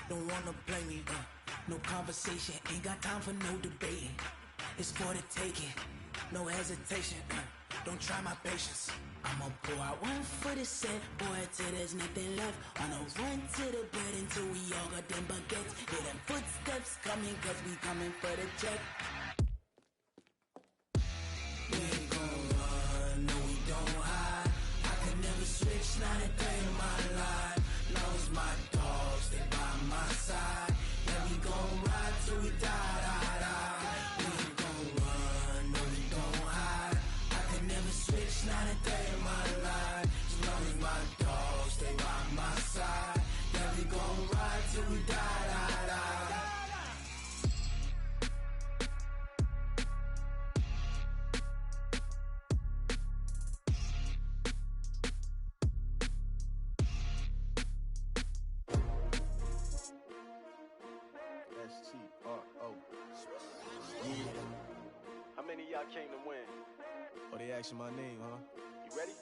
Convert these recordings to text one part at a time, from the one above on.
don't wanna play me. No conversation, ain't got time for no debating. It's for the taking, no hesitation. Don't try my patience. I'ma pour out one for the set, boy, till there's nothing left. Wanna run to the bed until we all got them baguettes. Hear them footsteps coming, cause we coming for the check. We ain't gon' run, no we don't hide. I can never switch, not a day in my life. Long as my dogs stay by my side. Yeah, we gon' ride till we die, die, die. We ain't gon' run, no we don't hide. I can never switch, not a day in my life. As long as my dogs stay by my side. Yeah, we gon' ride till we die, die, die. S-T-R-O. Yeah. How many of y'all came to win? Oh, they asking my name, huh? You ready?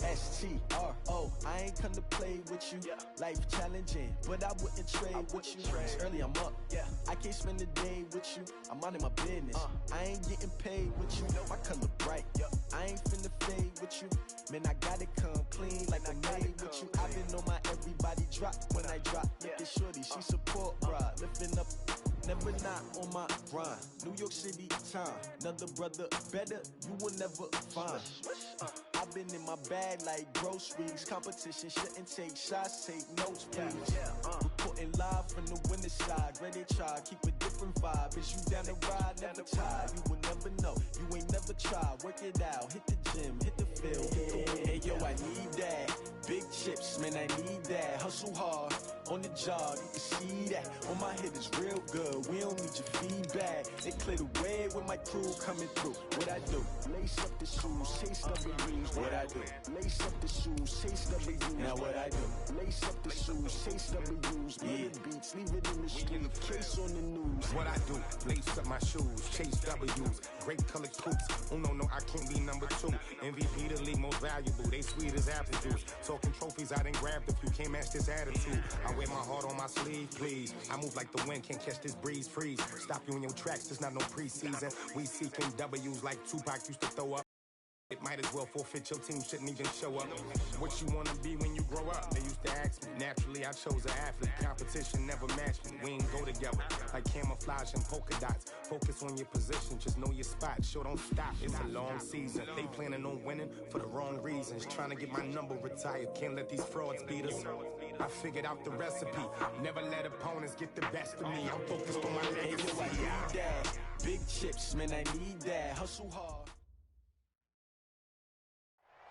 S-T-R-O. I ain't come to play with you. Yeah. Life challenging, but I wouldn't trade with you. It's early, I'm up. Yeah. I can't spend the day with you. I'm out of my business. I ain't getting paid with you. My color bright. I ain't finna fade with you. Man, I gotta come clean like I made with you. I've been on my everybody drop when I drop. Look at shorty, she support bra. Lifting up, never not on my grind. New York City time, another brother better, you will never find. I've been in my bag like groceries. Competition shouldn't take shots, take notes, please. Reporting live from the winter side. Ready to try, keep a different vibe. Is you down the ride, never tired. You will never know, you ain't never tried. Work it out, hit the gym, hit the field, hit the win. Hey yo, I need that. Big chips, man, I need that. Hustle hard, on the job, you can see that. On my head is real good, we don't need your feedback. They clear the way with my crew coming through. What I do? Lace up the shoes, chase W's. What I do? Lace up the shoes, chase W's. Now what I do? Lace up the shoes, chase W's. Murder beats, leave it in the street, case on the news. What I do? Lace up my shoes, chase W's. Great colored coops. Oh no, I can't be number 2. MVP the league most valuable. They sweet as apple juice. Talking trophies, I didn't grab the few. Can't match this attitude. I wear my heart on my sleeve, please. I move like the wind, can't catch this breeze. Freeze. Stop you in your tracks. There's not no preseason. We seeking W's like Tupac used to throw up. It might as well forfeit, your team shouldn't even show up. What you wanna be when you grow up? They used to ask me. Naturally, I chose an athlete. Competition never matched me. We ain't go together like camouflage and polka dots. Focus on your position, just know your spot. Sure, don't stop. It's a long season. They planning on winning for the wrong reasons. Trying to get my number retired. Can't let these frauds beat us. I figured out the recipe. Never let opponents get the best of me. I'm focused on my legacy. I need that. Big chips, man, I need that. Hustle hard.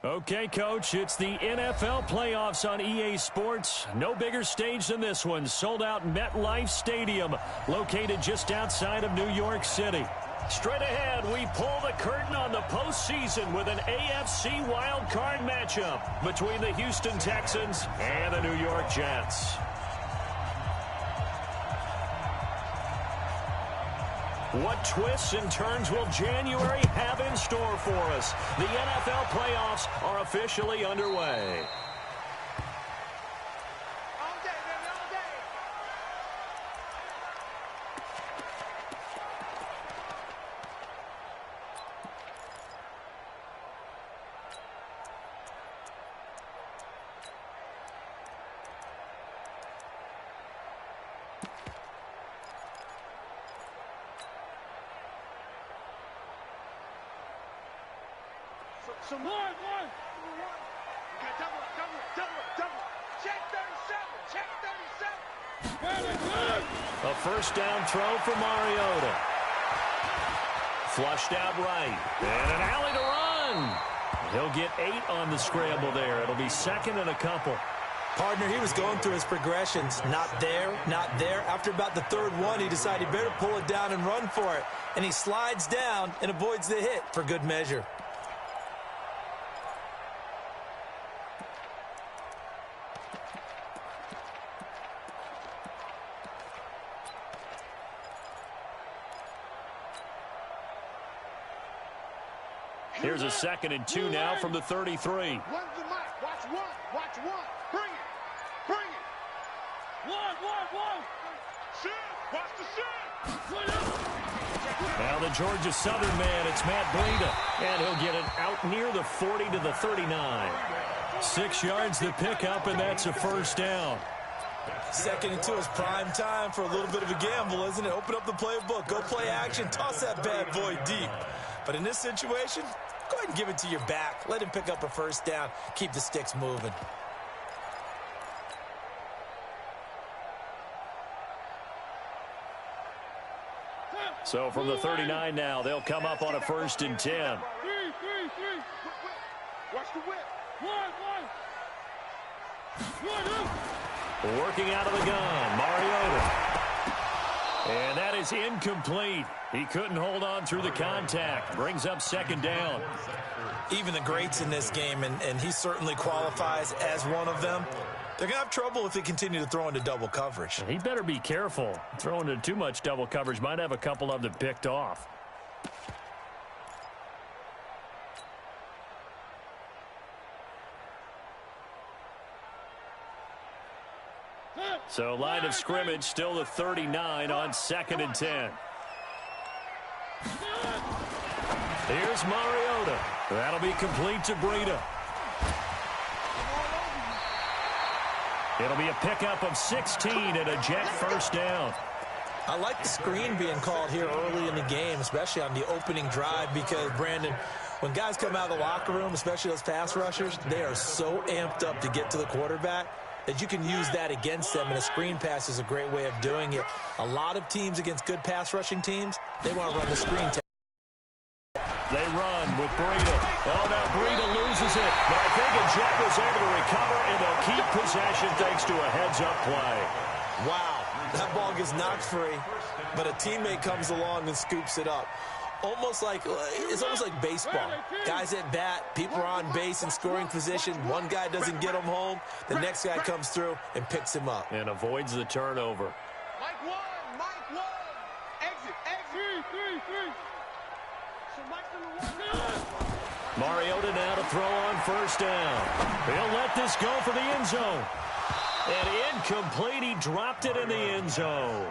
Okay, Coach, it's the NFL playoffs on EA Sports. No bigger stage than this one. Sold out MetLife Stadium, located just outside of New York City. Straight ahead, we pull the curtain on the postseason with an AFC wildcard matchup between the Houston Texans and the New York Jets. What twists and turns will January have in store for us? The NFL playoffs are officially underway. All day, baby, all day. Some more. You got double. Check 37. Very good. A first down throw for Mariota. Flushed out right. And an alley to run. He'll get 8 on the scramble there. It'll be second and a couple. Partner, he was going through his progressions. Not there. After about the third one, he decided he better pull it down and run for it. And he slides down and avoids the hit for good measure. Here's a 2nd and 2 now from the 33. Run the mic. Watch one. Bring it. 1. Watch the shit. Now the Georgia Southern man, it's Matt Breida. And he'll get it out near the 40 to the 39. 6 yards the pickup, and that's a first down. 2nd and 2 is prime time for a little bit of a gamble, isn't it? Open up the playbook, go play action, toss that bad boy deep. But in this situation, go ahead and give it to your back. Let him pick up a first down. Keep the sticks moving. So from the 39 now, they'll come up on a 1st and 10. Watch the whip. Working out of the gun, Mariota. And that is incomplete. He couldn't hold on through the contact. Brings up 2nd down. Even the greats in this game, and he certainly qualifies as one of them, they're going to have trouble if they continue to throw into double coverage. He better be careful. Throwing into too much double coverage might have a couple of them picked off. So line of scrimmage still the 39 on 2nd and 10. Here's Mariota. That'll be complete to Breida. It'll be a pickup of 16 and a jet first down. I like the screen being called here early in the game, especially on the opening drive, because, Brandon, when guys come out of the locker room, especially those pass rushers, they are so amped up to get to the quarterback that you can use that against them, and a screen pass is a great way of doing it. A lot of teams against good pass rushing teams, they want to run the screen. They run with Breida. Oh, now Breida loses it. But I think a jet was able to recover, and they'll keep possession thanks to a heads-up play. Wow, that ball gets knocked free, but a teammate comes along and scoops it up. It's almost like baseball. Guys at bat, people are on base in scoring position. One guy doesn't get him home. The next guy comes through and picks him up. And avoids the turnover. Mike one. Exit. 3. Mariota now to throw on 1st down. He'll let this go for the end zone. And incomplete. He dropped it in the end zone.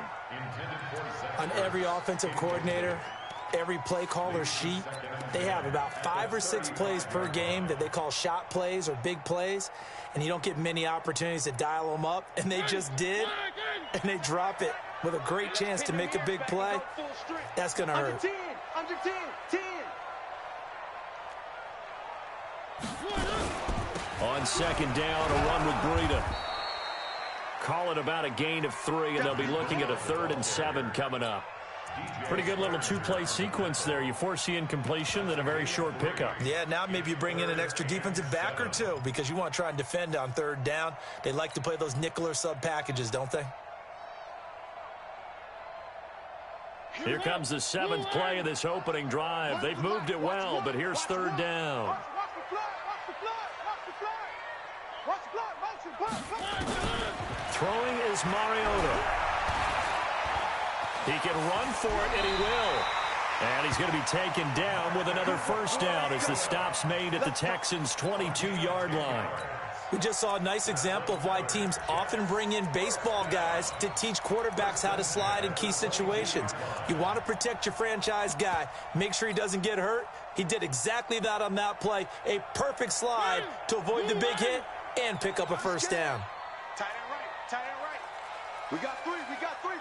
On every offensive coordinator, every play caller sheet, they have about 5 or 6 plays per game that they call shot plays or big plays, and you don't get many opportunities to dial them up, and they just did, and they drop it with a great chance to make a big play. That's going to hurt. Under 10. On 2nd down, a run with Breida. Call it about a gain of 3, and they'll be looking at a 3rd and 7 coming up. Pretty good little 2-play sequence there. You force the incompletion, then a very short pickup. Yeah, now maybe you bring in an extra defensive back or two because you want to try and defend on 3rd down. They like to play those nickel or sub packages, don't they? Here comes the 7th play of this opening drive. They've moved it well, but here's 3rd down. Throwing is Mariota. He can run for it, and he will. And he's going to be taken down with another 1st down as the stop's made at the Texans' 22-yard line. We just saw a nice example of why teams often bring in baseball guys to teach quarterbacks how to slide in key situations. You want to protect your franchise guy. Make sure he doesn't get hurt. He did exactly that on that play. A perfect slide to avoid the big hit and pick up a 1st down. Tight end right. We got 3,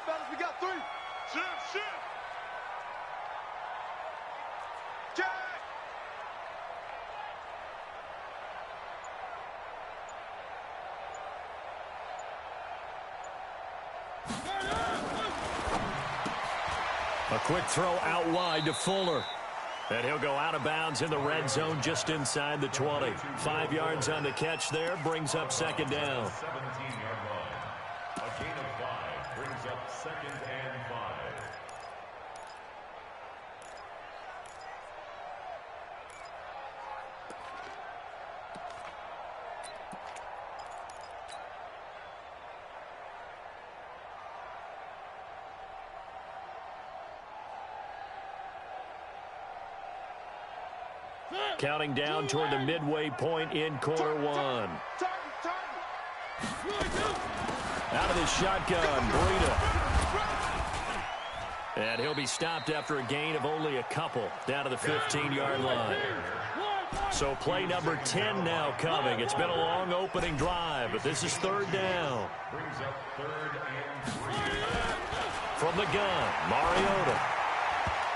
fellas. We got 3. Shift. Jack. A quick throw out wide to Fuller. And he'll go out of bounds in the red zone just inside the 20. 5 yards on the catch there, brings up 2nd down. 17-yard line. A gain of 5 brings up 2nd and 5. Counting down toward the midway point in quarter 1. Out of the shotgun, Breida. And he'll be stopped after a gain of only a couple down to the 15-yard line. So play number 10 now coming. It's been a long opening drive, but this is third down. Brings up 3rd and 3. From the gun, Mariota.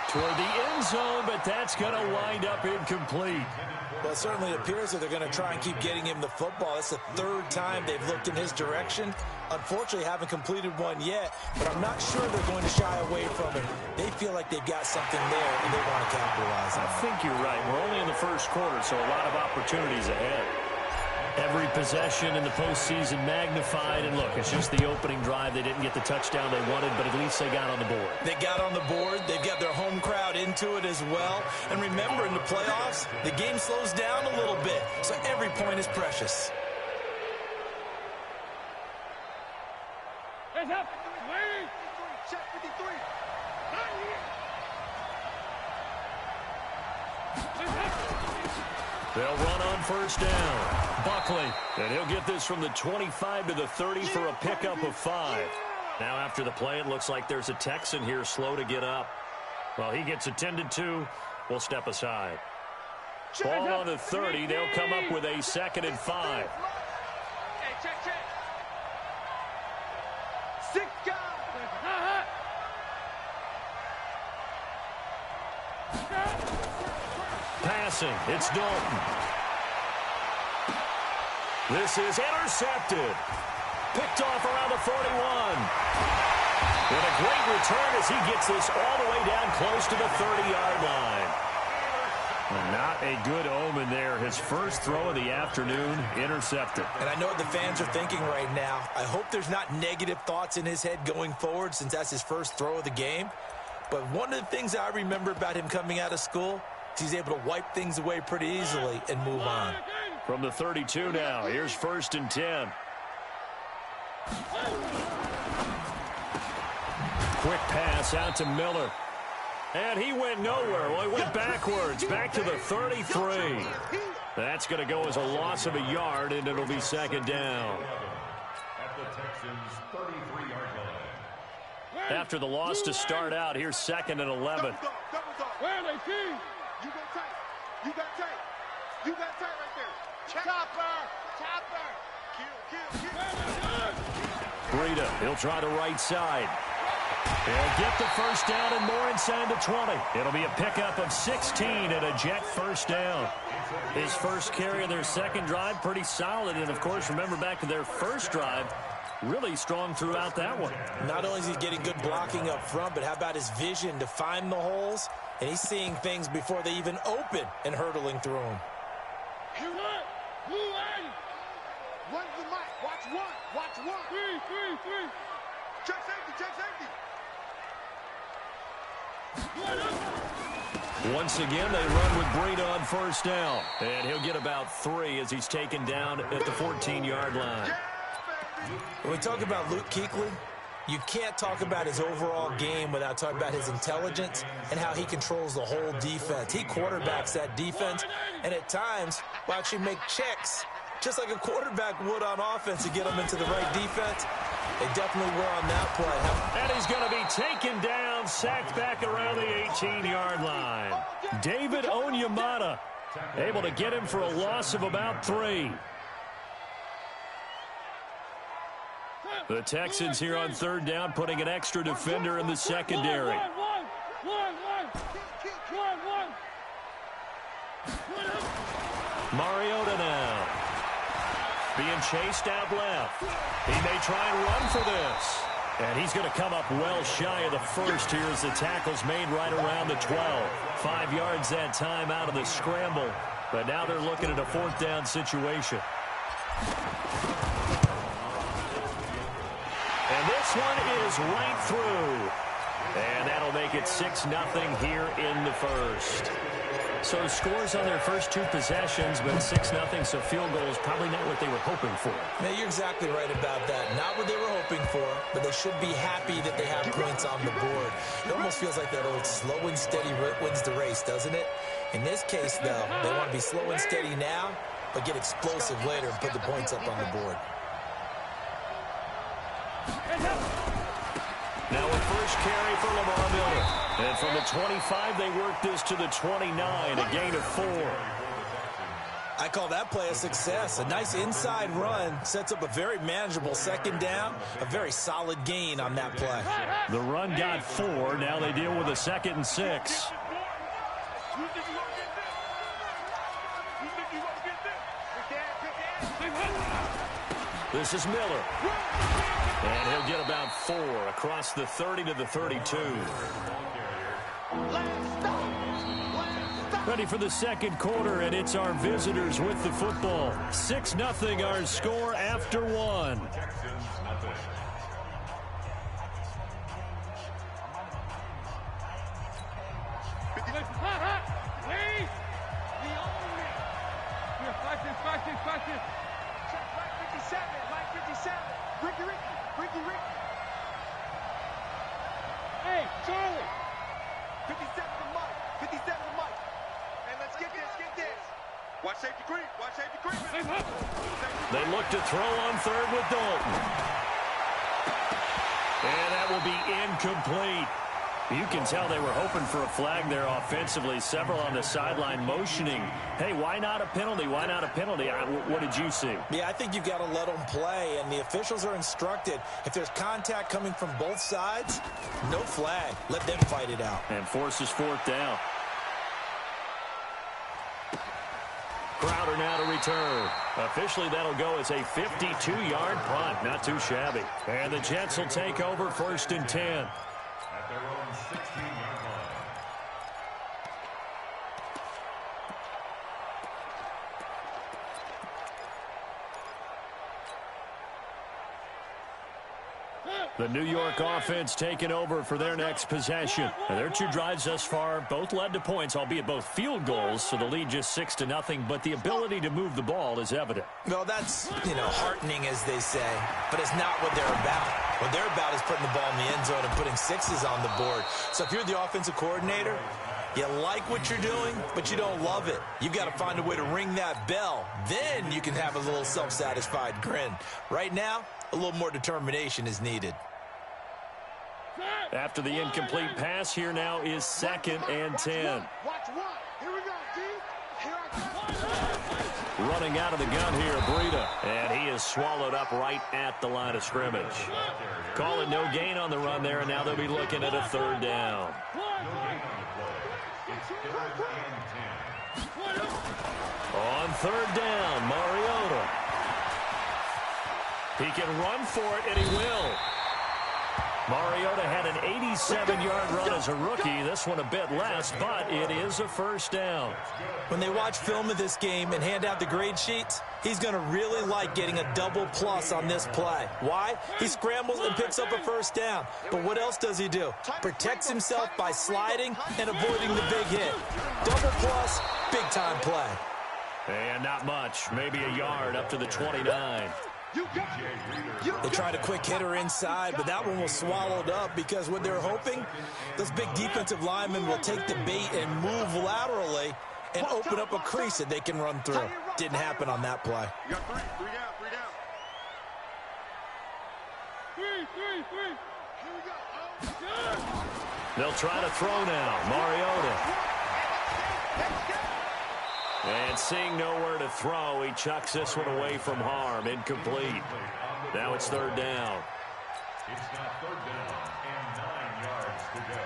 Toward the end zone, but that's going to wind up incomplete. Well, it certainly appears that they're going to try and keep getting him the football. That's the 3rd time they've looked in his direction. Unfortunately, haven't completed one yet, but I'm not sure they're going to shy away from it. They feel like they've got something there, and they want to capitalize on it. I think you're right. We're only in the first quarter, so a lot of opportunities ahead. Every possession in the postseason magnified, and look, it's just the opening drive. They didn't get the touchdown they wanted, but at least they got on the board. They got on the board. They've got their home crowd into it as well. And remember, in the playoffs, the game slows down a little bit, so every point is precious. Hands up. Check 53. They'll run on first down. Buckley, and he'll get this from the 25 to the 30 for a pickup of 5. Now after the play, it looks like there's a Texan here slow to get up. Well, he gets attended to. We'll step aside. Ball on the 30. They'll come up with a 2nd and 5. Hey, check. 6 guys. Passing, it's Dalton. This is intercepted. Picked off around the 41. And a great return as he gets this all the way down close to the 30-yard line. Not a good omen there. His first throw of the afternoon, intercepted. And I know what the fans are thinking right now. I hope there's not negative thoughts in his head going forward since that's his first throw of the game. But one of the things I remember about him coming out of school, he's able to wipe things away pretty easily and move on. From the 32 now, here's 1st and 10. Quick pass out to Miller. And he went nowhere. Well, he went backwards, back to the 33. That's going to go as a loss of a yard, and it'll be 2nd down. At the Texans' 33-yard line. After the loss to start out, here's 2nd and 11. Where are they, team? You go tight. You got tight. You got tight right there. Chopper. Kill. Breida, he'll try the right side. They'll get the first down and more inside the 20. It'll be a pickup of 16 and a Jet first down. His first carry of their second drive, pretty solid. And, of course, remember back to their first drive, really strong throughout that one. Not only is he getting good blocking up front, but how about his vision to find the holes? And he's seeing things before they even open and hurdling through them. Run the mic. Watch one. Three. Check safety. Once again, they run with Breida on first down. And he'll get about 3 as he's taken down at the 14-yard line. When we talk about Luke Kuechly, you can't talk about his overall game without talking about his intelligence and how he controls the whole defense. He quarterbacks that defense, and at times will actually make checks, just like a quarterback would on offense to get them into the right defense. They definitely were on that play. And he's going to be taken down, sacked back around the 18-yard line. David Onyemata able to get him for a loss of about 3. The Texans here on third down putting an extra defender in the secondary. Mariota now. Being chased out left. He may try and run for this. And he's going to come up well shy of the first here as the tackle's made right around the 12. 5 yards that time out of the scramble. But now they're looking at a 4th down situation. And this one is right through. And that'll make it 6-0 here in the first. So scores on their first 2 possessions, but 6-0, so field goal is probably not what they were hoping for. Now, you're exactly right about that. Not what they were hoping for, but they should be happy that they have points on the board. It almost feels like that old slow and steady wins the race, doesn't it? In this case, though, they want to be slow and steady now, but get explosive later and put the points up on the board. Now a first carry for Lamar Miller. And from the 25, they work this to the 29, a gain of 4. I call that play a success. A nice inside run sets up a very manageable second down, a very solid gain on that play. The run got 4. Now they deal with a 2nd and 6. This is Miller. And he'll get about 4 across the 30 to the 32. Ready for the second quarter, and it's our visitors with the football. 6-0 our score after 1. Hey, Charlie! 57 to Mike. 57 to Mike. And let's get this. Watch safety creep. Watch safety creep. They look to throw on third with Dalton. And that will be incomplete. You can tell they were hoping for a flag there offensively. Several on the sideline motioning. Hey, why not a penalty? Why not a penalty? What did you see? Yeah, I think you've got to let them play, and the officials are instructed. If there's contact coming from both sides, no flag. Let them fight it out. And forces 4th down. Crowder now to return. Officially, that'll go as a 52-yard punt. Not too shabby. And the Jets will take over 1st and 10. At their own 16-yard line. The New York offense taking over for their next possession. And their 2 drives thus far both led to points, albeit both field goals, so the lead just 6-0, but the ability to move the ball is evident. Well, that's, heartening, as they say, but it's not what they're about. What they're about is putting the ball in the end zone and putting 6s on the board. So if you're the offensive coordinator, you like what you're doing, but you don't love it. You've got to find a way to ring that bell. Then you can have a little self-satisfied grin. Right now, a little more determination is needed. After the incomplete pass, here now is 2nd and 10. Watch one. Here we go, D. Here I come. Running out of the gun here, Breida. And he is swallowed up right at the line of scrimmage. Call it no gain on the run there, and now they'll be looking at a 3rd down. On 3rd down, Mariota. He can run for it, and he will. Mariota had an 87-yard run as a rookie. This one a bit less, but it is a 1st down. When they watch film of this game and hand out the grade sheets, he's going to really like getting a double plus on this play. Why? He scrambles and picks up a 1st down. But what else does he do? Protects himself by sliding and avoiding the big hit. Double plus, big-time play. And not much, maybe a yard up to the 29. They tried a quick hitter inside, but that one was swallowed up because what they're hoping, those big defensive linemen will take the bait and move laterally and open up a crease that they can run through. Didn't happen on that play. You got 3 down. Three. Here we go. They'll try to throw now. Mariota. And seeing nowhere to throw, he chucks this one away from harm. Incomplete. Now it's 3rd down. It's now 3rd down and 9 yards to go.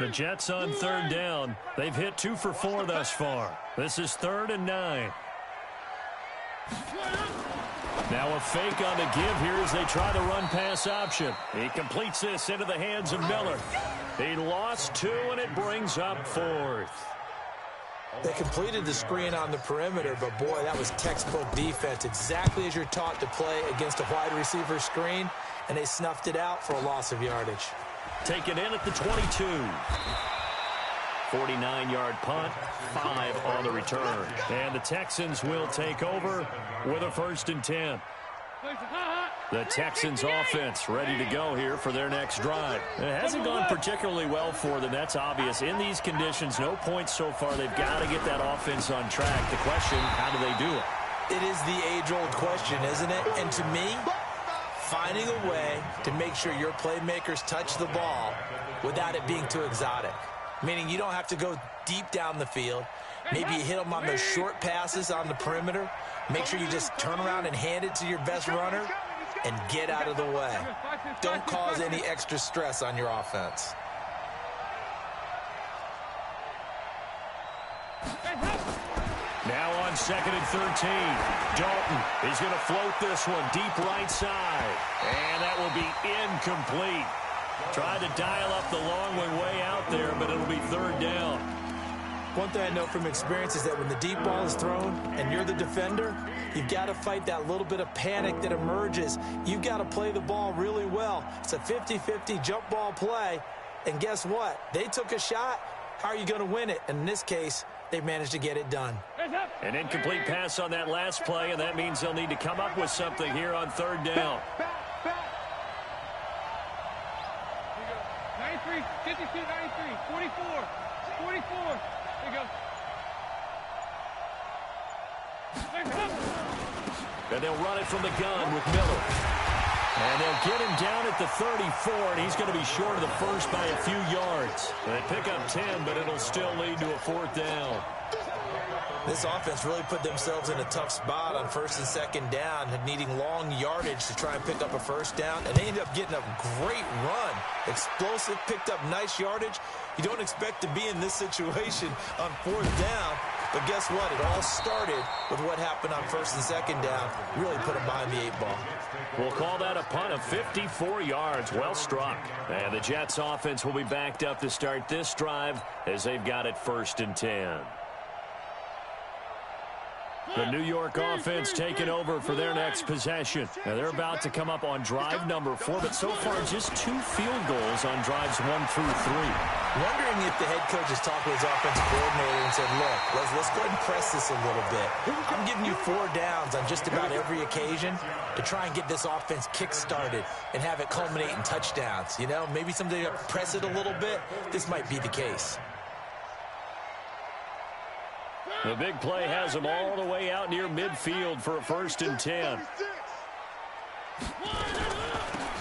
The Jets on 3rd down. They've hit 2 for 4 thus far. This is 3rd and 9. Now a fake on the give here as they try the run-pass option. He completes this into the hands of Miller. He lost 2, and it brings up 4th. They completed the screen on the perimeter, but boy, that was textbook defense. Exactly as you're taught to play against a wide receiver screen, and they snuffed it out for a loss of yardage. Take it in at the 22. 49-yard punt, 5 on the return. And the Texans will take over with a 1st and 10. The Texans offense ready to go here for their next drive. It hasn't gone particularly well for them. That's obvious. In these conditions, no points so far. They've got to get that offense on track. The question, how do they do it? It is the age-old question, isn't it? And to me, finding a way to make sure your playmakers touch the ball without it being too exotic. Meaning you don't have to go deep down the field. Maybe you hit them on those short passes on the perimeter. Make sure you just turn around and hand it to your best runner and get out of the way. Don't cause any extra stress on your offense. Now on 2nd and 13. Dalton is going to float this one deep right side. And that will be incomplete. Tried to dial up the long way out there, but it'll be 3rd down. One thing I know from experience is that when the deep ball is thrown and you're the defender, you've got to fight that little bit of panic that emerges. You've got to play the ball really well. It's a 50-50 jump ball play. And guess what? They took a shot. How are you going to win it? And in this case, they managed to get it done. An incomplete pass on that last play, and that means they'll need to come up with something here on 3rd down. 93, 52, 93, 44, 44. There you go. And they'll run it from the gun with Miller. And they'll get him down at the 34, and he's going to be short of the first by a few yards. They pick up 10, but it'll still lead to a 4th down. This offense really put themselves in a tough spot on 1st and 2nd down, needing long yardage to try and pick up a 1st down, and they ended up getting a great run. Explosive, picked up nice yardage. You don't expect to be in this situation on 4th down, but guess what? It all started with what happened on 1st and 2nd down. Really put them behind the 8 ball. We'll call that a punt of 54 yards. Well struck. And the Jets offense will be backed up to start this drive as they've got it 1st and 10. The New York offense taking over for their next possession. Now they're about to come up on drive number 4, but so far just 2 field goals on drives 1 through 3. Wondering if the head coach has talked with his offensive coordinator and said, look, let's go ahead and press this a little bit. I'm giving you 4 downs on just about every occasion to try and get this offense kick-started and have it culminate in touchdowns. You know, maybe somebody to press it a little bit. This might be the case. The big play has them all the way out near midfield for a 1st and 10.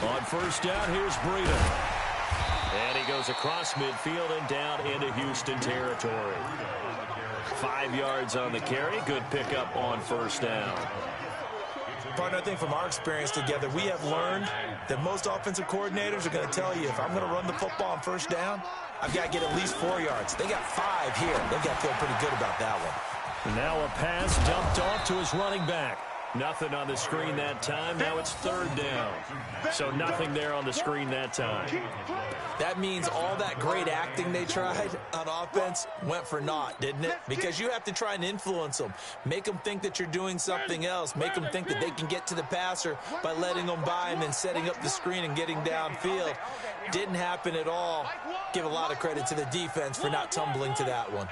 On 1st down, here's Breida. And he goes across midfield and down into Houston territory. 5 yards on the carry. Good pickup on 1st down. Partner, I think from our experience together, we have learned that most offensive coordinators are going to tell you, if I'm going to run the football on 1st down, I've got to get at least 4 yards. They got 5 here. They've got to feel pretty good about that one. Now a pass dumped off to his running back. Nothing on the screen that time. Now it's 3rd down. So nothing there on the screen that time. That means all that great acting they tried on offense went for naught, didn't it? Because you have to try and influence them. Make them think that you're doing something else. Make them think that they can get to the passer by letting them by and then setting up the screen and getting downfield. Didn't happen at all. Give a lot of credit to the defense for not tumbling to that one.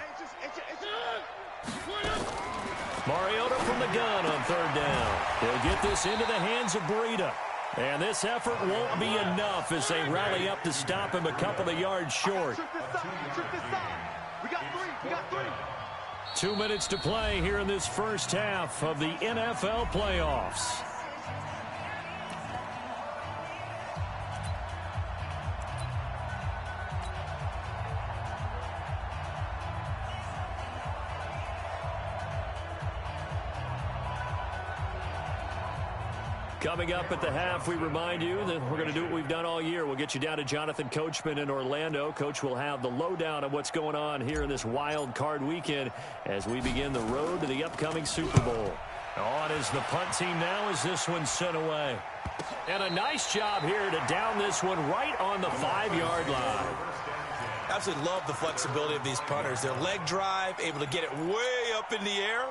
Mariota from the gun on 3rd down. They'll get this into the hands of Breida. And this effort won't be enough as they rally up to stop him a couple of yards short. 2 minutes to play here in this 1st half of the NFL playoffs. Coming up at the half, we remind you that we're going to do what we've done all year. We'll get you down to Jonathan Coachman in Orlando. Coach will have the lowdown of what's going on here in this wild card weekend as we begin the road to the upcoming Super Bowl. On is the punt team now as this one's sent away. And a nice job here to down this one right on the 5-yard line. Absolutely love the flexibility of these punters. Their leg drive, able to get it way up in the air.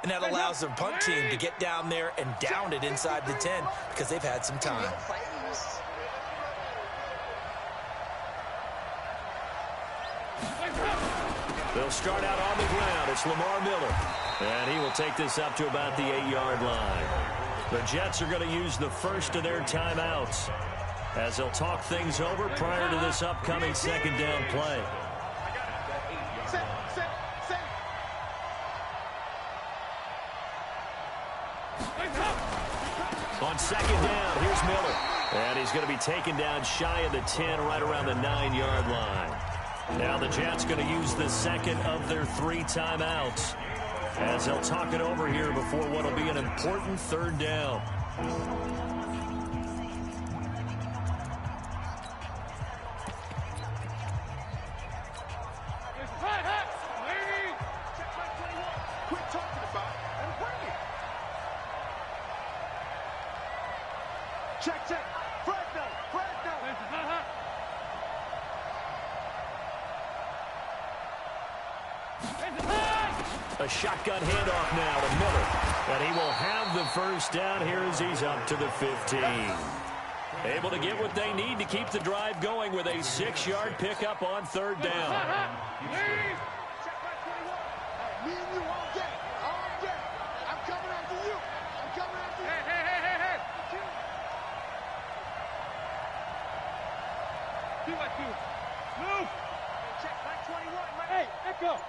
And that allows their punt team to get down there and down it inside the 10 because they've had some time. They'll start out on the ground. It's Lamar Miller. And he will take this up to about the 8-yard line. The Jets are going to use the first of their timeouts as they'll talk things over prior to this upcoming second down play. On second down, here's Miller. And he's going to be taken down shy of the 10, right around the 9-yard line. Now the Jets going to use the second of their 3 timeouts as they'll talk it over here before what will be an important third down. A shotgun handoff now to Miller. And he will have the first down here as he's up to the 15. Able to get what they need to keep the drive going with a 6-yard pickup on third down. Me and you all day. All day. I'm coming after you. I'm coming after you. Hey. 2-by-2. Move. Check back 21. Hey, echo.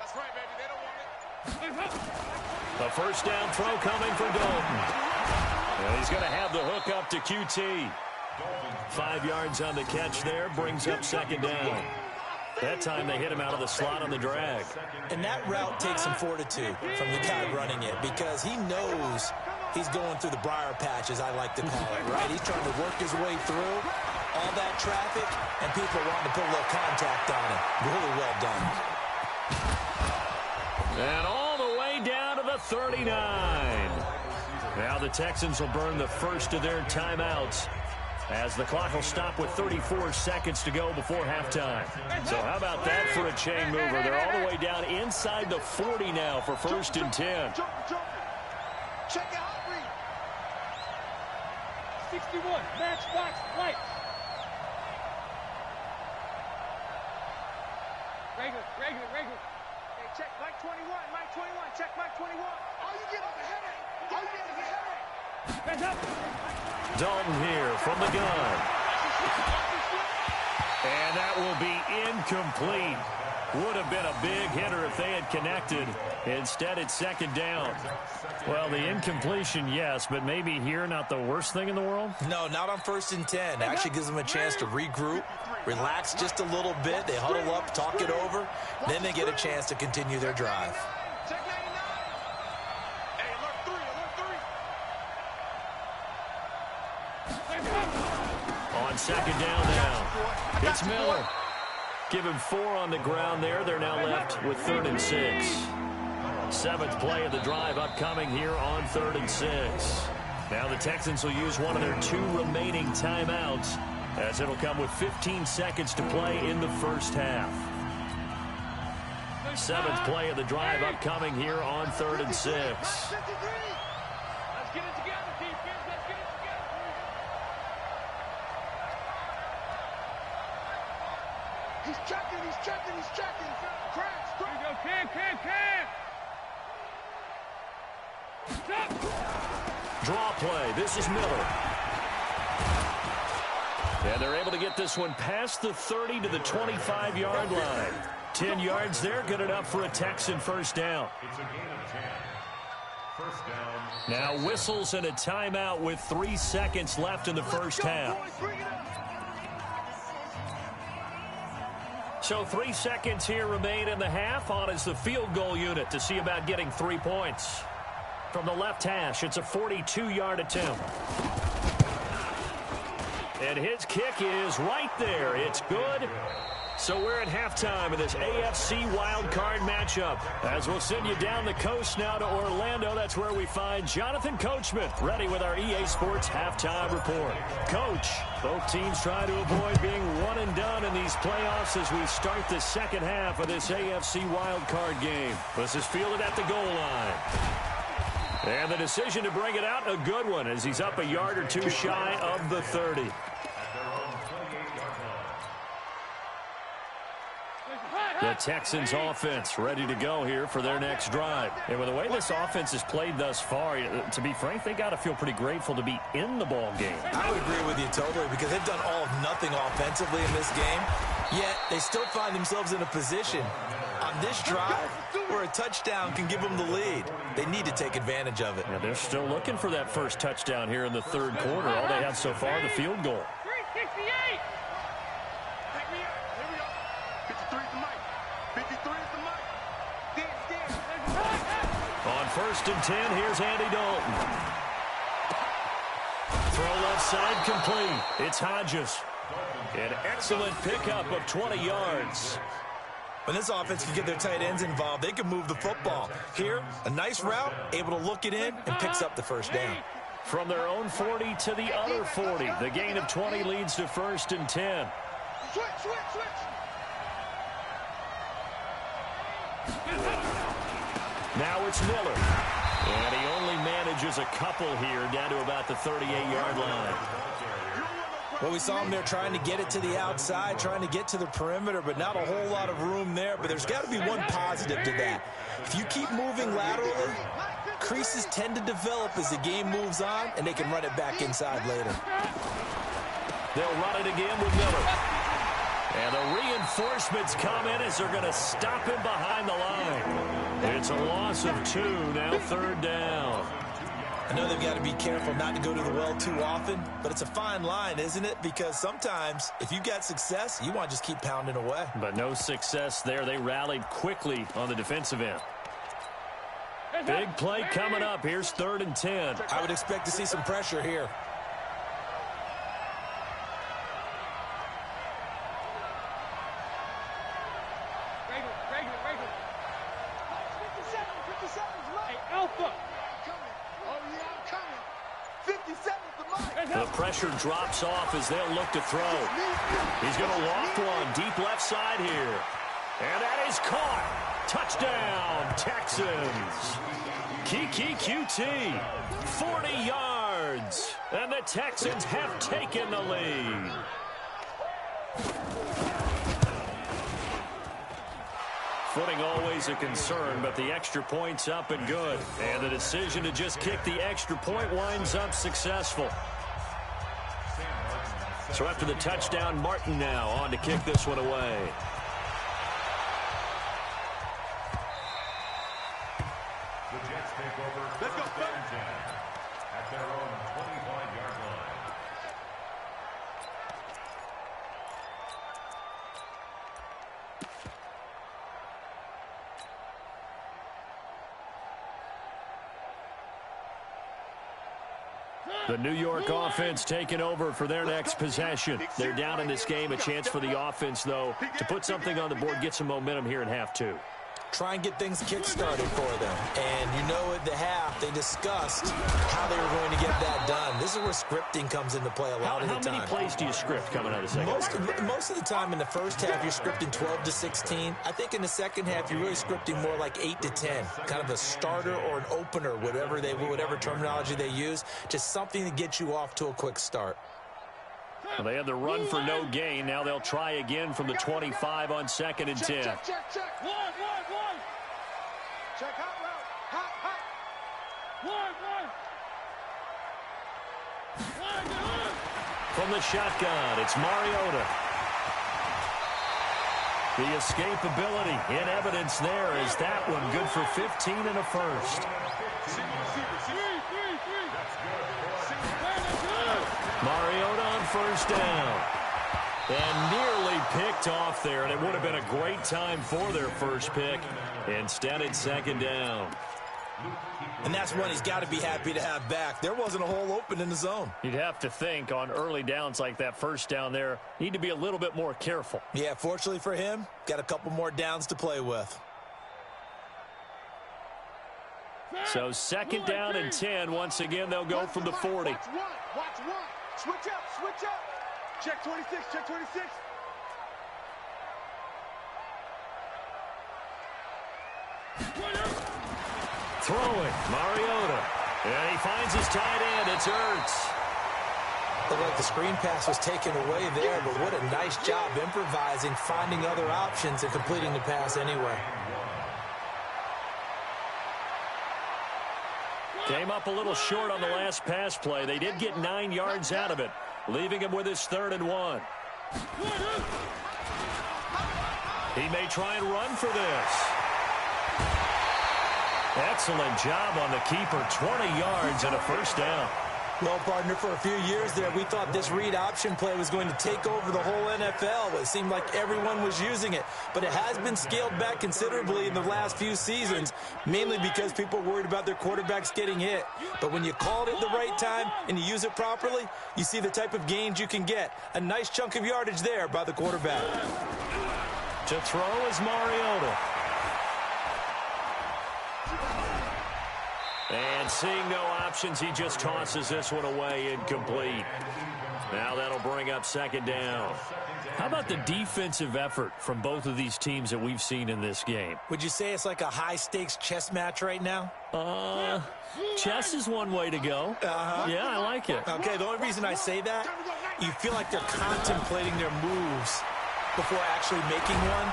That's right, baby. They don't want it. The first down throw coming for Dalton. And he's going to have the hook up to QT. 5 yards on the catch there, brings up second down. That time they hit him out of the slot on the drag. And that route takes some fortitude from the guy running it because he knows he's going through the briar patch, as I like to call it, right? He's trying to work his way through all that traffic, and people are wanting to put a little contact on it. Really well done. And all the way down to the 39. Now the Texans will burn the first of their timeouts as the clock will stop with 34 seconds to go before halftime. So how about that for a chain mover? They're all the way down inside the 40 now for first and 10. Check it out, Reed. 61, matchbox light. Regular. Hey, check Mike 21, Mike 21, check Mike 21. All you get is a headache. All you get is a headache. Hands up. Dalton here from the gun. And that will be incomplete. Would have been a big hitter if they had connected. Instead, it's second down. Well, the incompletion, yes, but maybe here not the worst thing in the world? No, not on first and 10. Actually gives them a chance to regroup, relax just a little bit. They huddle up, talk it over. Then they get a chance to continue their drive. Check 99. Hey, alert 3. On second down now, it's Miller. Give him 4 on the ground there. They're now left with 3rd and 6. 7th play of the drive upcoming here on 3rd and 6. Now the Texans will use one of their 2 remaining timeouts as it'll come with 15 seconds to play in the first half. 7th play of the drive upcoming here on 3rd and 6. Let's get it together, defense. Let's get it together. He's checking. Crash. Here we go, Cam. Stop. Draw play. This is Miller. And they're able to get this one past the 30 to the 25-yard line. 10 yards there, good enough for a Texan first down. It's a gain of 10. First down. Now whistles and a timeout with 3 seconds left in the first half. So 3 seconds here remain in the half. On is the field goal unit to see about getting 3 points. From the left hash, it's a 42-yard attempt. And his kick is right there. It's good. So we're at halftime of this AFC wildcard matchup. As we'll send you down the coast now to Orlando, that's where we find Jonathan Coachman, ready with our EA Sports halftime report. Coach, both teams try to avoid being one and done in these playoffs as we start the second half of this AFC wildcard game. This is fielded at the goal line. And the decision to bring it out, a good one, as he's up a yard or 2 shy of the 30. The Texans offense ready to go here for their next drive. And with the way this offense has played thus far, to be frank, they got to feel pretty grateful to be in the ball game. I would agree with you totally because they've done all of nothing offensively in this game, yet they still find themselves in a position on this drive where a touchdown can give them the lead. They need to take advantage of it. Yeah, they're still looking for that first touchdown here in the third quarter. All they have so far, the field goal. 368. On 1st and 10, here's Andy Dalton. Throw left side complete. It's Hodges. An excellent pickup of 20 yards. When this offense can get their tight ends involved, they can move the football. Here, a nice route, able to look it in, and picks up the first down. From their own 40 to the other 40. The gain of 20 leads to 1st and 10. Switch. Now it's Miller. And he only manages a couple here down to about the 38-yard line. Well, we saw him there trying to get it to the outside, trying to get to the perimeter, but not a whole lot of room there. But there's got to be one positive to that. If you keep moving laterally, creases tend to develop as the game moves on, and they can run it back inside later. They'll run it again with Miller. And the reinforcements come in as they're going to stop him behind the line. It's a loss of 2, now 3rd down. I know they've got to be careful not to go to the well too often, but it's a fine line, isn't it? Because sometimes, if you got success, you want to just keep pounding away. But no success there. They rallied quickly on the defensive end. Big play coming up. Here's 3rd and 10. I would expect to see some pressure here. The pressure drops off as they'll look to throw. He's going to loft one deep left side here. And that is caught. Touchdown, Texans. Kiki QT, 40 yards. And the Texans have taken the lead. Footing always a concern, but the extra point's up and good. And the decision to just kick the extra point winds up successful. So after the touchdown, Martin now on to kick this one away. The Jets take over. Let's go. At their own 25-yard line. The New York offense taking over for their next possession. They're down in this game. A chance for the offense, though, to put something on the board, get some momentum here in half 2. Try and get things kick-started for them. And you know at the half, they discussed how they were going to get that done. This is where scripting comes into play a lot of the time. How many plays do you script coming out of the second? Most of the time in the first half, you're scripting 12 to 16. I think in the second half, you're really scripting more like 8 to 10. Kind of a starter or an opener, whatever terminology they use. Just something to get you off to a quick start. Well, they had the run for no gain. Now they'll try again from the 25 on 2nd and 10. Check. One. Check hot route. Hot. One. From the shotgun, it's Mariota. The escapability in evidence there is that one good for 15 and a first. Mariota on 1st down. And nearly picked off there, and it would have been a great time for their first pick. Instead, it's 2nd down. And that's one he's got to be happy to have back. There wasn't a hole open in the zone. You'd have to think on early downs like that, 1st down there, need to be a little bit more careful. Yeah, fortunately for him, got a couple more downs to play with. So 2nd down and 10. Once again, they'll go from the 40. Watch one. Switch up. Check 26. Throwing, Mariota. And he finds his tight end. It's Ertz. Looked like the screen pass was taken away there, but what a nice job improvising, finding other options, and completing the pass anyway. Came up a little short on the last pass play. They did get 9 yards out of it, leaving him with his 3rd and 1. He may try and run for this. Excellent job on the keeper. 20 yards and a first down. Well, partner, for a few years there, we thought this read option play was going to take over the whole NFL. It seemed like everyone was using it. But it has been scaled back considerably in the last few seasons, mainly because people are worried about their quarterbacks getting hit. But when you call it at the right time and you use it properly, you see the type of gains you can get. A nice chunk of yardage there by the quarterback. To throw is Mariota. And seeing no options, he just tosses this one away, incomplete. Now that'll bring up 2nd down. How about the defensive effort from both of these teams that we've seen in this game? Would you say it's like a high-stakes chess match right now? Chess is one way to go. Yeah, I like it. Okay, the only reason I say that, you feel like they're contemplating their moves before actually making one.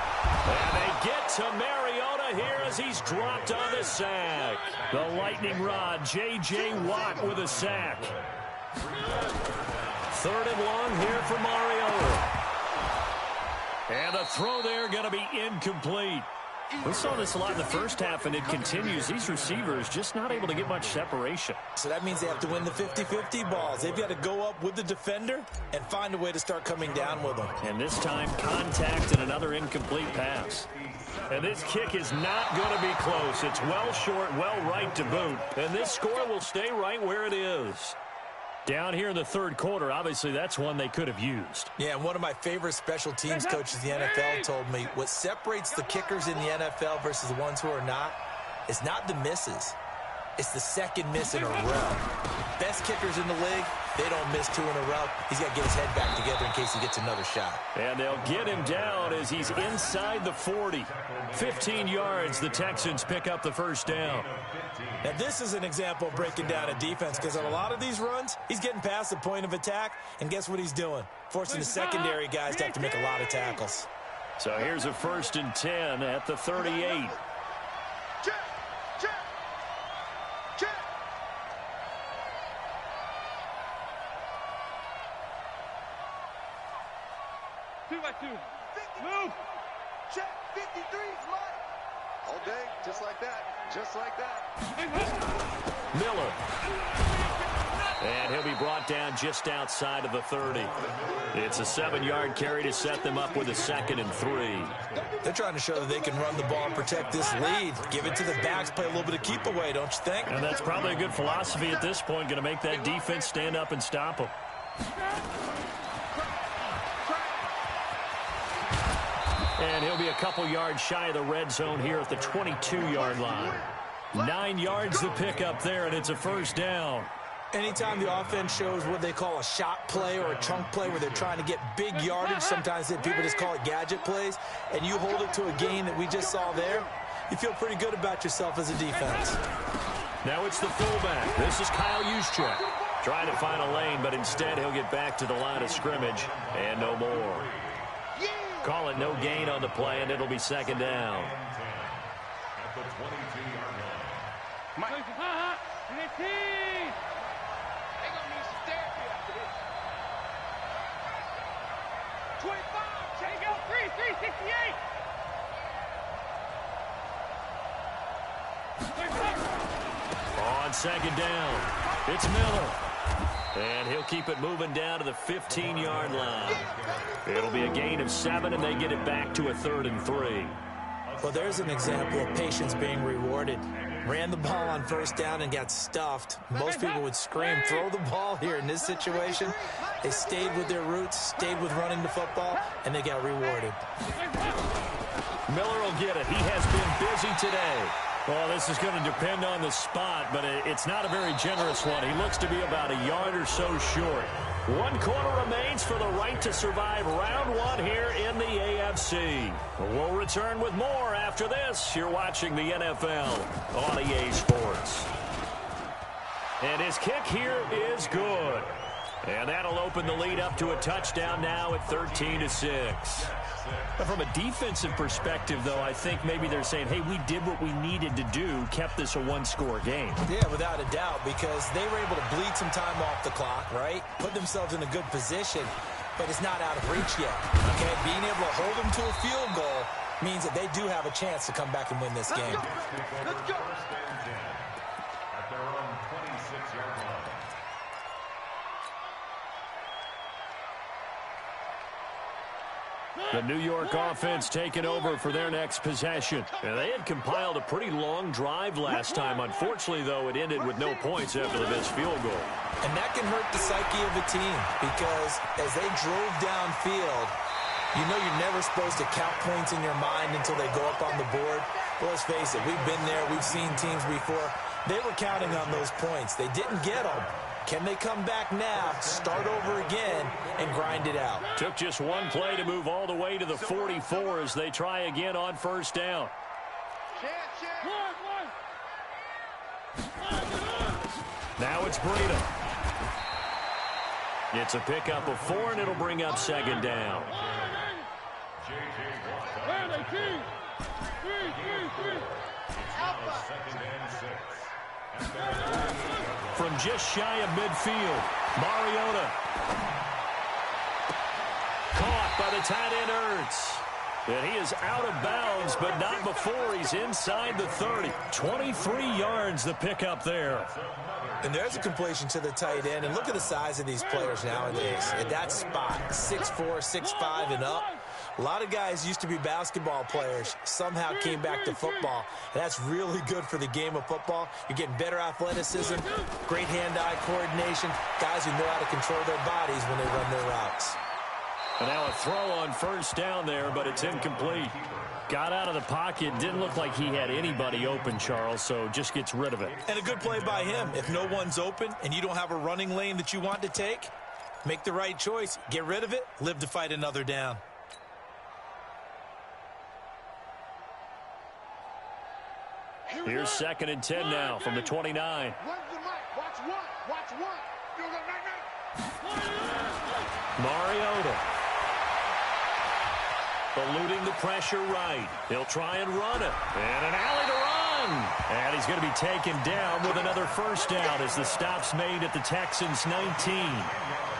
And they get to Mariota here as he's dropped on the sack. The lightning rod, J.J. Watt with a sack. 3rd and long here for Mariota. And the throw there going to be incomplete. We saw this a lot in the first half, and it continues. These receivers just not able to get much separation. So that means they have to win the 50-50 balls. They've got to go up with the defender and find a way to start coming down with them. And this time, contact and another incomplete pass. And this kick is not going to be close. It's well short, well right to boot. And this score will stay right where it is. Down here in the 3rd quarter, obviously that's one they could have used. Yeah, and one of my favorite special teams coaches in the NFL told me what separates the kickers in the NFL versus the ones who are not is not the misses. It's the second miss in a row. Best kickers in the league, they don't miss 2 in a row. He's got to get his head back together in case he gets another shot. And they'll get him down as he's inside the 40. 15 yards, the Texans pick up the first down. Now, this is an example of breaking down a defense because on a lot of these runs, he's getting past the point of attack, and guess what he's doing? Forcing the secondary guys to have to make a lot of tackles. So here's a 1st and 10 at the 38. Check. 2 by 2. Move. Check. 53's mine. All day, just like that. Just like that. Miller. And he'll be brought down just outside of the 30. It's a 7-yard carry to set them up with a 2nd and 3. They're trying to show that they can run the ball and protect this lead. Give it to the backs, play a little bit of keep away, don't you think? And that's probably a good philosophy at this point, going to make that defense stand up and stop them. And he'll be a couple yards shy of the red zone here at the 22-yard line. 9 yards to pick up there, and it's a first down. Anytime the offense shows what they call a shot play or a chunk play where they're trying to get big yardage, sometimes people just call it gadget plays, and you hold it to a gain that we just saw there, you feel pretty good about yourself as a defense. Now it's the fullback. This is Kyle Juszczyk. Trying to find a lane, but instead he'll get back to the line of scrimmage, and no more. Call it no gain on the play, and it'll be 2nd down. At the 22-yard line. They gonna need some therapy after this. 25. Take out 368. On 2nd down, it's Miller. And he'll keep it moving down to the 15-yard line. It'll be a gain of 7, and they get it back to a 3rd and 3. Well, there's an example of patience being rewarded. Ran the ball on 1st down and got stuffed. Most people would scream, throw the ball here in this situation. They stayed with their roots, stayed with running the football, and they got rewarded. Miller will get it. He has been busy today. Well, this is going to depend on the spot, but it's not a very generous one. He looks to be about a yard or so short. 1 quarter remains for the right to survive round 1 here in the AFC. We'll return with more after this. You're watching the NFL on EA Sports. And his kick here is good. And that'll open the lead up to a touchdown now at 13-6. But from a defensive perspective, though, I think maybe they're saying, hey, we did what we needed to do, kept this a one-score game. Yeah, without a doubt, because they were able to bleed some time off the clock, right? Put themselves in a good position, but it's not out of reach yet. Okay, being able to hold them to a field goal means that they do have a chance to come back and win this game. Let's go. First and 10 at their own 26-yard line. The New York offense taking over for their next possession. And they had compiled a pretty long drive last time. Unfortunately, though, it ended with no points after the missed field goal. And that can hurt the psyche of a team because as they drove downfield, you know you're never supposed to count points in your mind until they go up on the board. Well, let's face it, we've been there. We've seen teams before. They were counting on those points. They didn't get them. Can they come back now, start over again, and grind it out? Took just one play to move all the way to the 44 as they try again on first down. Now it's Breida. It's a pickup of 4, and it'll bring up second down. Second and 6. From just shy of midfield, Mariota. Caught by the tight end Ertz. And he is out of bounds, but not before he's inside the 30. 23 yards the pickup there. And there's a completion to the tight end. And look at the size of these players nowadays. At that spot, 6'4", 6'5", and up. A lot of guys used to be basketball players, somehow came back to football. And that's really good for the game of football. You're getting better athleticism, great hand-eye coordination, guys who know how to control their bodies when they run their routes. And now a throw on first down there, but it's incomplete. Got out of the pocket. Didn't look like he had anybody open, Charles, so just gets rid of it. And a good play by him. If no one's open and you don't have a running lane that you want to take, make the right choice. Get rid of it. Live to fight another down. Here's second and 10 now from the 29. Mariota. Eluding the pressure right. He'll try and run it. And an alley to run. And he's going to be taken down with another first down as the stop's made at the Texans' 19.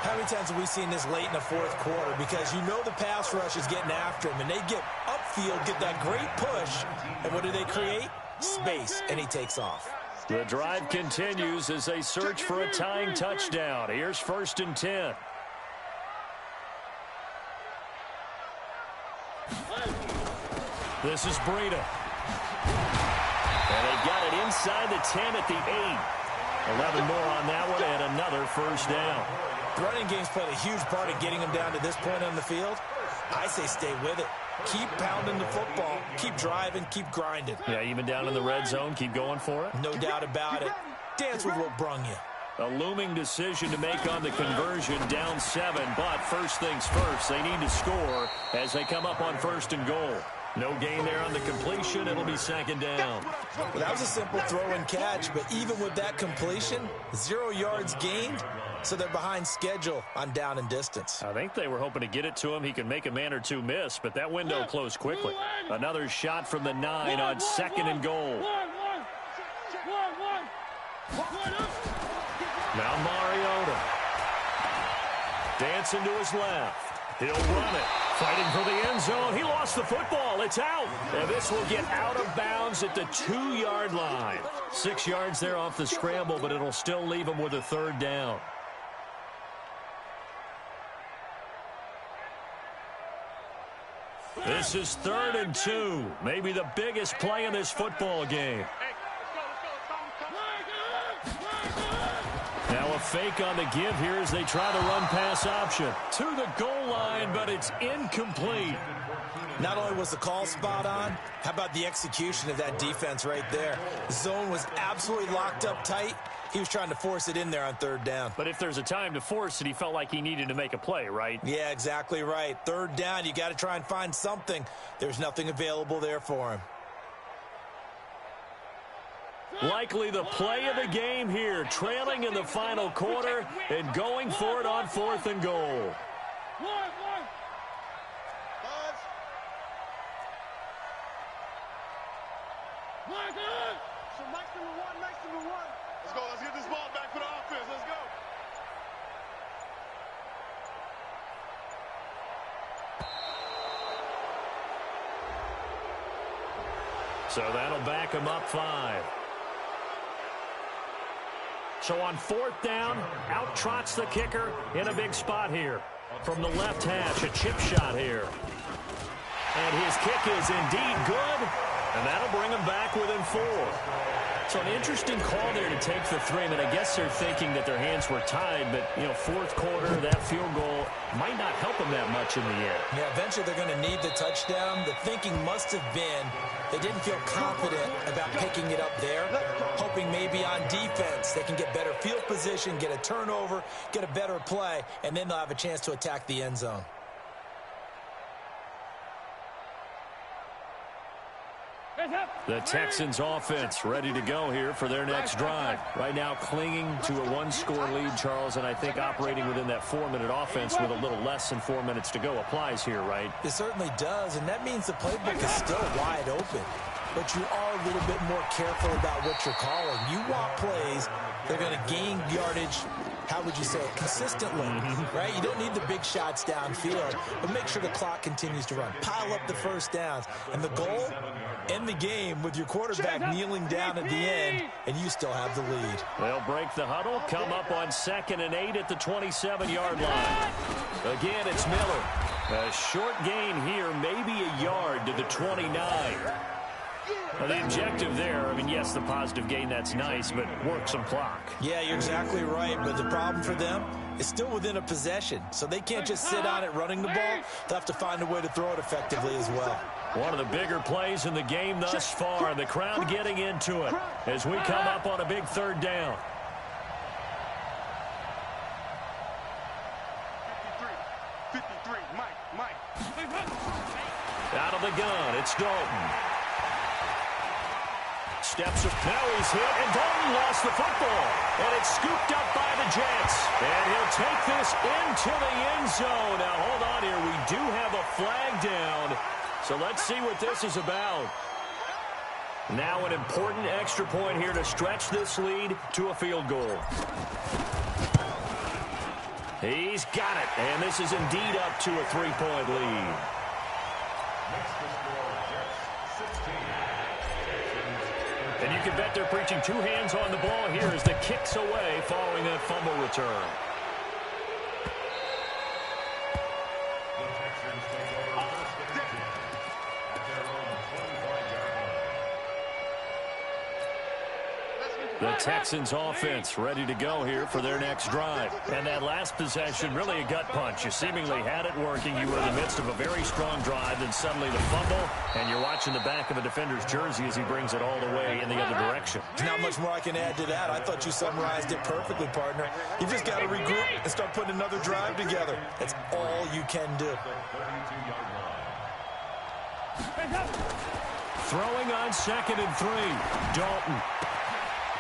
How many times have we seen this late in the fourth quarter? Because you know the pass rush is getting after him, and they get upfield, get that great push, and what do they create? Space, and he takes off. The drive continues as they search for a tying touchdown. Here's first and 10. This is Breida. And they've got it inside the 10 at the 8. 11 more on that one and another first down. The running game's played a huge part in getting them down to this point on the field. I say stay with it. Keep pounding the football. Keep driving. Keep grinding. Yeah, even down in the red zone, keep going for it. No doubt about it. Dance with what brung you. A looming decision to make on the conversion, down 7. But first things first, they need to score as they come up on first and goal. No gain there on the completion. It'll be second down. Well, that was a simple throw and catch, but even with that completion, 0 yards gained, so they're behind schedule on down and distance. I think they were hoping to get it to him. He could make a man or two miss, but that window closed quickly. Another shot from the 9 on second and goal. Now Mariota. Dancing to his left. He'll run it. Fighting for the end zone. He lost the football. It's out. And this will get out of bounds at the 2-yard line. 6 yards there off the scramble, but it'll still leave him with a third down. This is 3rd and 2. Maybe the biggest play in this football game. Now a fake on the give here as they try the run-pass option. To the goal line, but it's incomplete. Not only was the call spot on, how about the execution of that defense right there? The zone was absolutely locked up tight. He was trying to force it in there on 3rd down. But if there's a time to force it, he felt like he needed to make a play, right? Yeah, exactly right. 3rd down, you got to try and find something. There's nothing available there for him. Likely the play of the game here, trailing in the final quarter and going for it on 4th and goal. So Mike's number one. Let's go. Let's get this ball back for the offense. Let's go. So that'll back him up 5. So on 4th down, out trots the kicker in a big spot here. From the left hash, a chip shot here. And his kick is indeed good, and that'll bring him back within 4. So an interesting call there to take the 3. I mean, I guess they're thinking that their hands were tied, but, you know, 4th quarter, that field goal might not help them that much in the end. Yeah, eventually they're going to need the touchdown. The thinking must have been they didn't feel confident about picking it up there, hoping maybe on defense they can get better field position, get a turnover, get a better play, and then they'll have a chance to attack the end zone. The Texans offense ready to go here for their next drive. Right now clinging to a 1-score lead, Charles, and I think operating within that 4-minute offense with a little less than 4 minutes to go applies here, right? It certainly does, and that means the playbook is still wide open. But you are a little bit more careful about what you're calling. You want plays that are going to gain yardage, how would you say it, consistently, right? You don't need the big shots downfield, but make sure the clock continues to run. Pile up the first downs. And the goal, end the game with your quarterback kneeling down at the end, and you still have the lead. They'll break the huddle, come up on 2nd and 8 at the 27-yard line. Again, it's Miller. A short gain here, maybe a yard to the 29. Well, the objective there, I mean, yes, the positive gain, that's nice, but work some clock. Yeah, you're exactly right, but the problem for them is still within a possession, so they can't just sit on it running the ball. They'll have to find a way to throw it effectively as well. One of the bigger plays in the game thus far, the crowd getting into it as we come up on a big 3rd down. 53, Mike. Out of the gun, it's Dalton. Steps up, now he's hit, and Dalton lost the football. And it's scooped up by the Jets. And he'll take this into the end zone. Now, hold on here. We do have a flag down. So let's see what this is about. Now an important extra point here to stretch this lead to a field goal. He's got it. And this is indeed up to a 3-point lead. And you can bet they're preaching 2 hands on the ball here as the kick's away following that fumble return. The Texans offense ready to go here for their next drive. And that last possession, really a gut punch. You seemingly had it working. You were in the midst of a very strong drive, then suddenly the fumble, and you're watching the back of a defender's jersey as he brings it all the way in the other direction. There's not much more I can add to that. I thought you summarized it perfectly, partner. You just got to regroup and start putting another drive together. That's all you can do. Throwing on 2nd and 3. Dalton.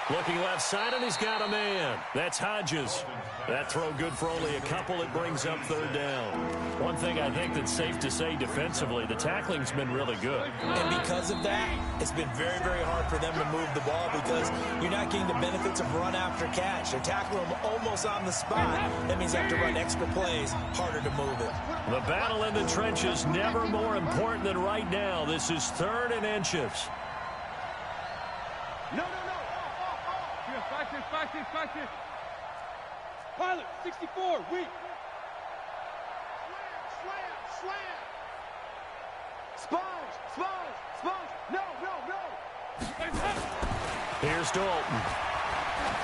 Looking left side, and he's got a man. That's Hodges. That throw good for only a couple. It brings up 3rd down. One thing I think that's safe to say defensively, the tackling's been really good. And because of that, it's been very, very hard for them to move the ball because you're not getting the benefits of run after catch. They tackle them almost on the spot. That means they have to run extra plays, harder to move it. The battle in the trenches never more important than right now. This is 3rd and inches. No. Back this. Pilot, 64, weak. Slam. Sponge. No. Here's Dalton.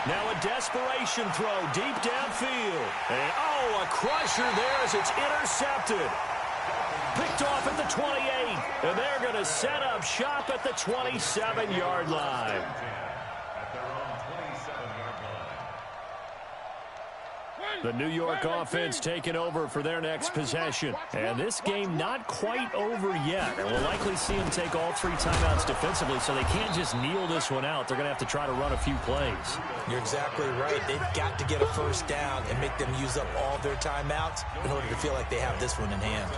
Now a desperation throw deep downfield. And, a crusher there as it's intercepted. Picked off at the 28. And they're going to set up shop at the 27-yard line. The New York offense taking over for their next possession. And this game not quite over yet. And we'll likely see them take all 3 timeouts defensively, so they can't just kneel this one out. They're going to have to try to run a few plays. You're exactly right. They've got to get a first down and make them use up all their timeouts in order to feel like they have this one in hand.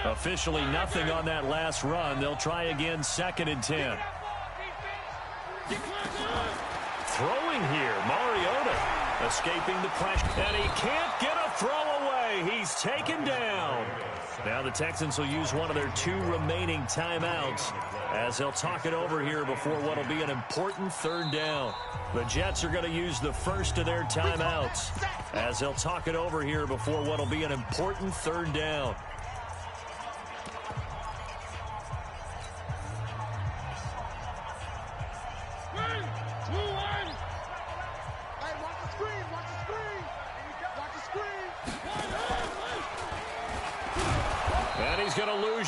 Officially nothing on that last run. They'll try again, 2nd and 10. Throwing here, Mariota escaping the pressure, and he can't get a throw away. He's taken down. Now the Texans will use one of their 2 remaining timeouts as they'll talk it over here before what will be an important 3rd down. The Jets are going to use the first of their timeouts as they'll talk it over here before what will be an important 3rd down.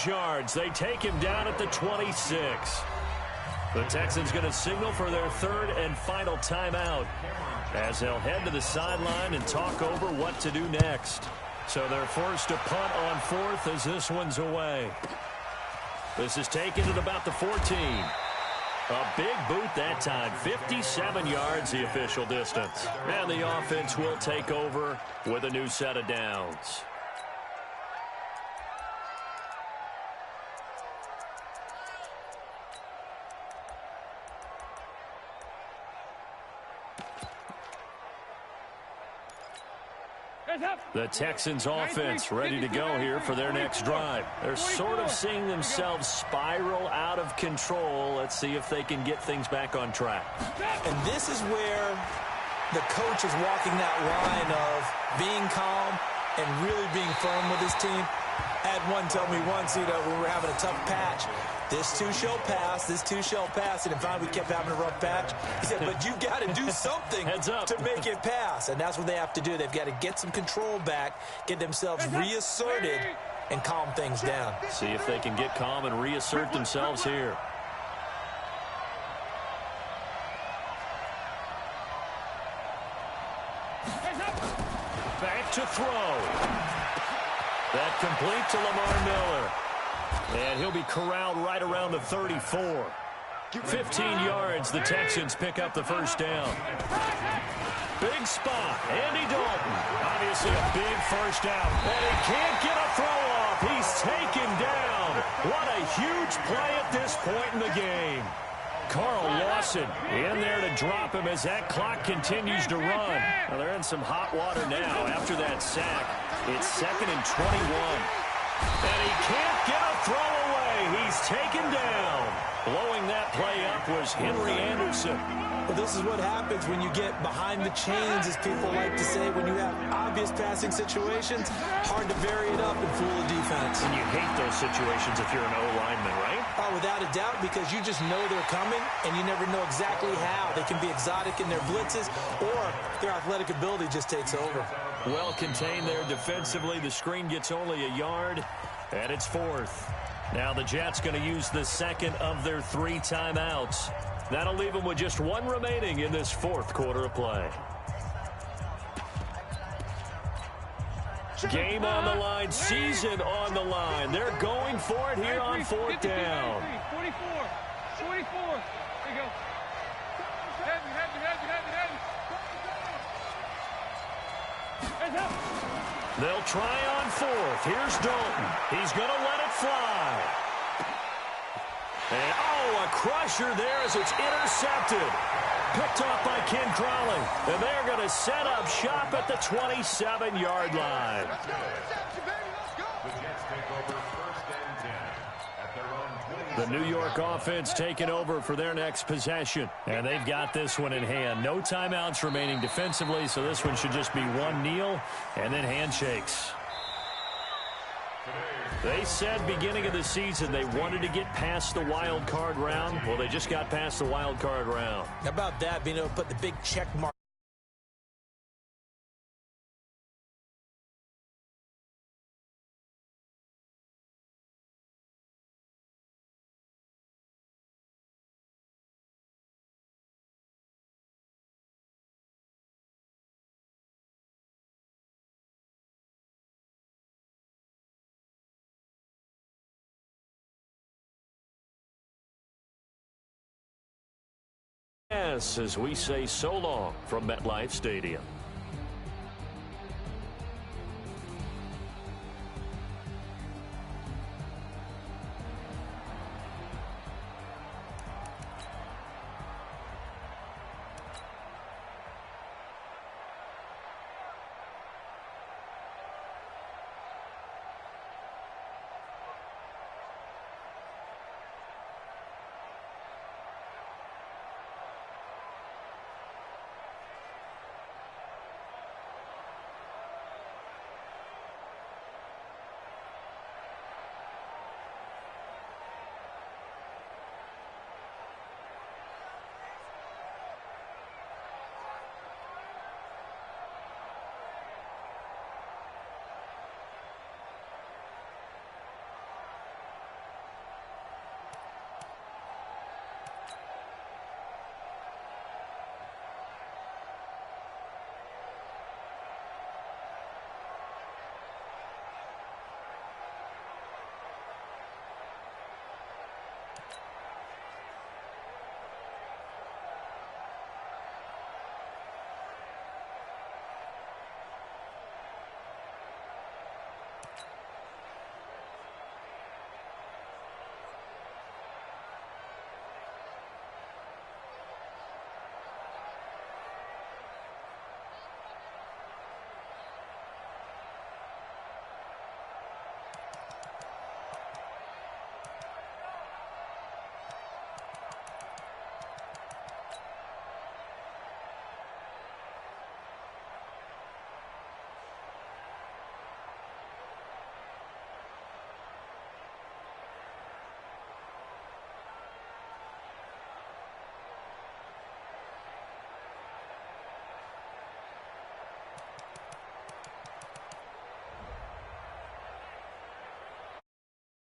Yards. They take him down at the 26. The Texans going to signal for their 3rd and final timeout as they'll head to the sideline and talk over what to do next. So they're forced to punt on 4th as this one's away. This is taken at about the 14. A big boot that time. 57 yards the official distance. And the offense will take over with a new set of downs. The Texans offense ready to go here for their next drive. They're sort of seeing themselves spiral out of control. Let's see if they can get things back on track. And this is where the coach is walking that line of being calm and really being firm with his team. I had one tell me once, when we were having a tough patch, this too shall pass, this too shall pass, and finally we kept having a rough patch. He said, but you've got to do something to make it pass, and that's what they have to do. They've got to get some control back, get themselves reasserted, and calm things down. See if they can get calm and reassert themselves here. Back to throw. That complete to Lamar Miller. And he'll be corralled right around the 34. 15 yards, the Texans pick up the first down. Big spot, Andy Dalton. Obviously a big first down. And he can't get a throw off. He's taken down. What a huge play at this point in the game. Carl Lawson in there to drop him as that clock continues to run. Well, they're in some hot water now after that sack. It's 2nd and 21. And he can't get a throw away. He's taken down. Blowing that play up was Henry Anderson. Well, this is what happens when you get behind the chains, as people like to say. When you have obvious passing situations, hard to vary it up and fool the defense. And you hate those situations if you're an O-lineman, right? Oh, without a doubt, because you just know they're coming, and you never know exactly how. They can be exotic in their blitzes, or their athletic ability just takes over. Well contained there defensively. The screen gets only a yard, and it's 4th. Now the Jets going to use the 2nd of their 3 timeouts. That'll leave them with just 1 remaining in this 4th quarter of play. Game on the line, season on the line. They're going for it here on 4th down. 44. 44. There you go. Heavy. They'll try on 4th. Here's Dalton. He's going to let it fly. And, a crusher there as it's intercepted. Picked off by Ken Crawley. And they're going to set up shop at the 27-yard line. The New York offense taking over for their next possession. And they've got this one in hand. No timeouts remaining defensively, so this one should just be 1 kneel and then handshakes. They said beginning of the season they wanted to get past the wild card round. Well, they just got past the wild card round. How about that, being able to put the big check mark? Yes, as we say so long from MetLife Stadium.